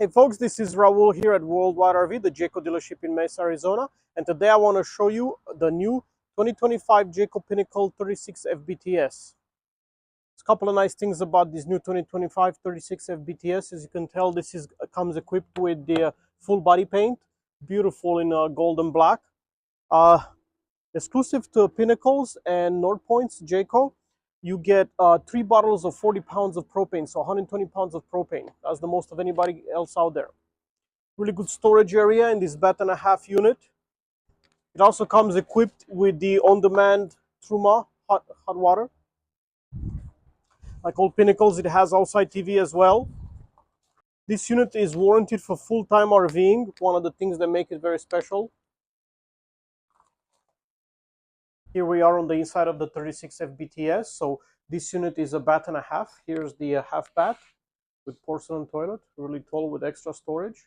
Hey folks, this is Raul here at Worldwide RV, the Jayco dealership in Mesa, Arizona. And today I want to show you the new 2025 Jayco Pinnacle 36 FBTS. There's a couple of nice things about this new 2025 36 FBTS. As you can tell, this comes equipped with the full body paint, beautiful in gold and black. Exclusive to Pinnacles and North Points Jayco, you get 3 bottles of 40 pounds of propane, so 120 pounds of propane. That's the most of anybody else out there. Really good storage area in this bath and a half unit. It also comes equipped with the on-demand Truma hot water. Like all Pinnacles, it has outside TV as well. This unit is warranted for full-time RVing, one of the things that make it very special. Here we are on the inside of the 36 FBTS. So this unit is a bath and a half. Here's the half bath with porcelain toilet, really tall with extra storage.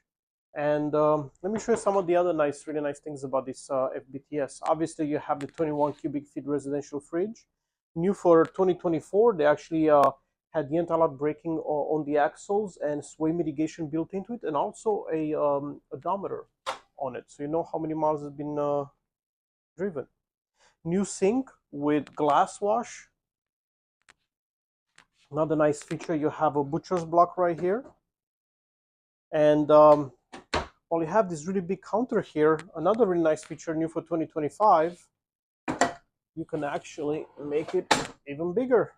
And let me show you some of the other really nice things about this FBTS. Obviously, you have the 21 cubic feet residential fridge. New for 2024, they actually had the anti-lock braking on the axles and sway mitigation built into it, and also a odometer on it, so you know how many miles has been driven. New sink with glass wash. Another nice feature, you have a butcher's block right here. And while you have this really big counter here, another really nice feature new for 2025, you can actually make it even bigger.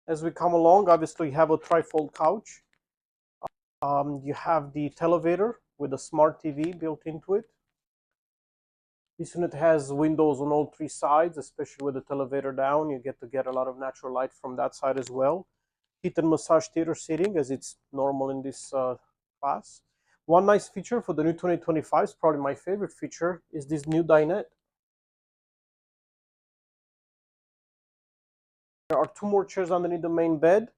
As we come along, obviously you have a trifold couch. You have the televator with a smart TV built into it. This unit has windows on all 3 sides, especially with the televator down. You get a lot of natural light from that side as well. Heat and massage theater seating, as it's normal in this class. One nice feature for the new 2025, is probably my favorite feature, is this new dinette. There are 2 more chairs underneath the main bed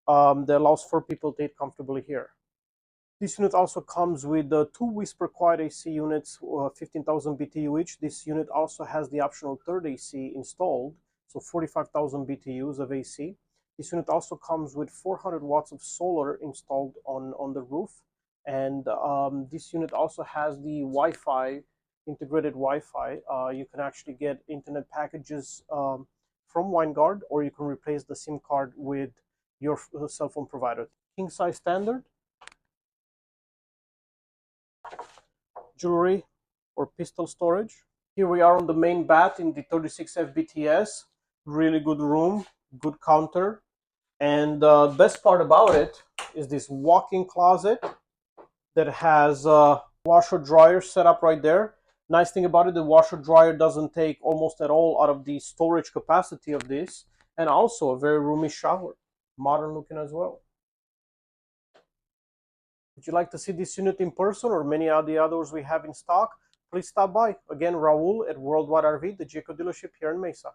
that allows 4 people to eat comfortably here. This unit also comes with 2 Whisper Quiet AC units, 15,000 BTU each. This unit also has the optional 3rd AC installed, so 45,000 BTUs of AC. This unit also comes with 400 watts of solar installed on the roof. And this unit also has the Wi-Fi, integrated Wi-Fi. You can actually get internet packages from WineGuard, or you can replace the SIM card with your cell phone provider. King size standard. Jewelry or pistol storage. Here we are on the main bath in the 36 FBTS. Really good room, good counter. And the best part about it is this walk-in closet that has a washer dryer set up right there. Nice thing about it, the washer dryer doesn't take almost at all out of the storage capacity of this. And also a very roomy shower, modern looking as well. Would you like to see this unit in person or many of the others we have in stock? Please stop by. Again, Raul at Worldwide RV, the Jayco dealership here in Mesa.